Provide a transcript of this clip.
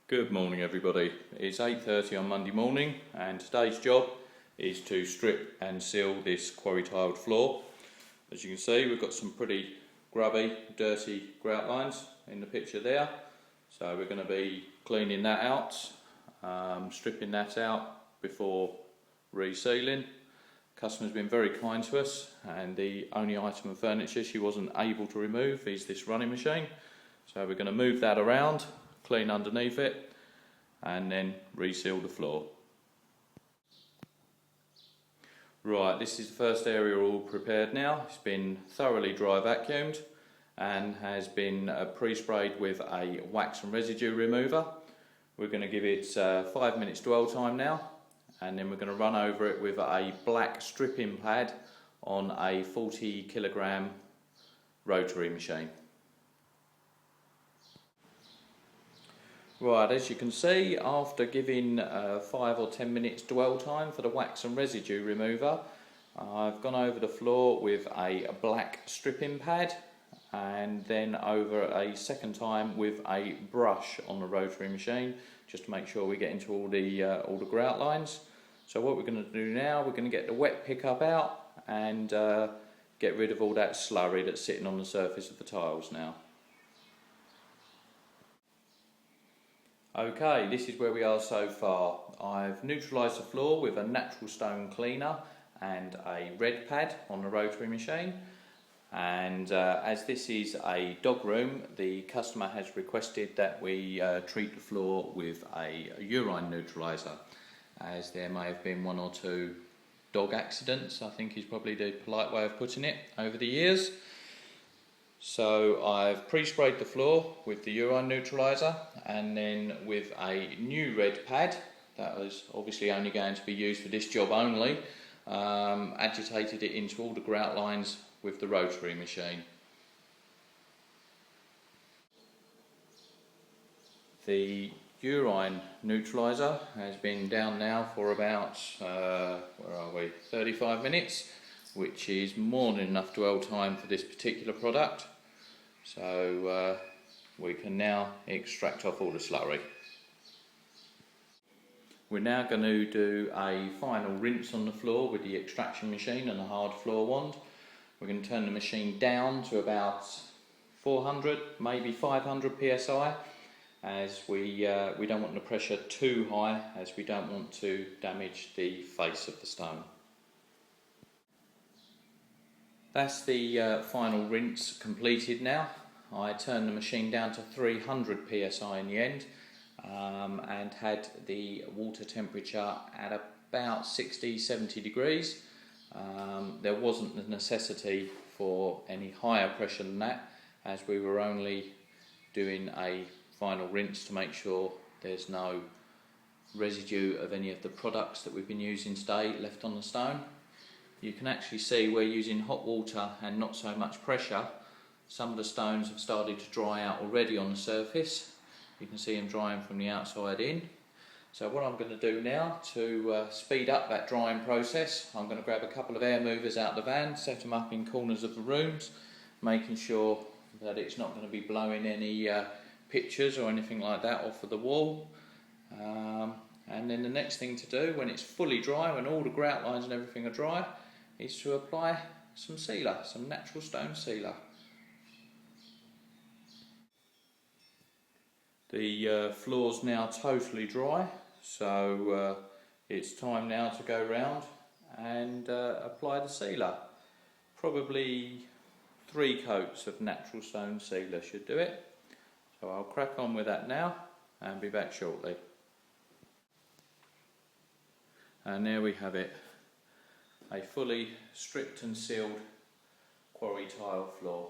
Good morning everybody. It's 8:30 on Monday morning and today's job is to strip and seal this quarry tiled floor. As you can see, we've got some pretty grubby, dirty grout lines in the picture there. So we're going to be cleaning that out, stripping that out before resealing. Customer's been very kind to us and the only item of furniture she wasn't able to remove is this running machine. So we're going to move that around, clean underneath it and then reseal the floor. Right, this is the first area all prepared now. It's been thoroughly dry vacuumed and has been pre-sprayed with a wax and residue remover. We're going to give it 5 minutes dwell time now and then we're going to run over it with a black stripping pad on a 40 kilogram rotary machine. Right, as you can see, after giving 5 or 10 minutes dwell time for the wax and residue remover, I've gone over the floor with a black stripping pad and then over a second time with a brush on the rotary machine just to make sure we get into all the grout lines. So what we're going to do now, we're going to get the wet pickup out and get rid of all that slurry that's sitting on the surface of the tiles now. Okay, this is where we are so far. I've neutralised the floor with a natural stone cleaner and a red pad on the rotary machine. And as this is a dog room, the customer has requested that we treat the floor with a urine neutraliser, as there may have been 1 or 2 dog accidents, I think is probably the polite way of putting it, over the years. So I've pre-sprayed the floor with the urine neutraliser and then with a new red pad that was obviously only going to be used for this job only, agitated it into all the grout lines with the rotary machine. The urine neutraliser has been down now for about 35 minutes, which is more than enough dwell time for this particular product. So we can now extract off all the slurry. We're now going to do a final rinse on the floor with the extraction machine and a hard floor wand. We're going to turn the machine down to about 400, maybe 500 psi, as we don't want the pressure too high, as we don't want to damage the face of the stone. That's the final rinse completed now. I turned the machine down to 300 psi in the end and had the water temperature at about 60-70 degrees. There wasn't the necessity for any higher pressure than that, as we were only doing a final rinse to make sure there's no residue of any of the products that we've been using today left on the stone. You can actually see we're using hot water and not so much pressure. Some of the stones have started to dry out already on the surface. You can see them drying from the outside in. So what I'm going to do now to speed up that drying process, I'm going to grab a couple of air movers out of the van, set them up in corners of the rooms, making sure that it's not going to be blowing any pictures or anything like that off of the wall. And then the next thing to do, when it's fully dry, when all the grout lines and everything are dry, is to apply some sealer, some natural stone sealer. The floor's now totally dry, so it's time now to go round and apply the sealer. Probably 3 coats of natural stone sealer should do it. So I'll crack on with that now and be back shortly. And there we have it, a fully stripped and sealed quarry tile floor.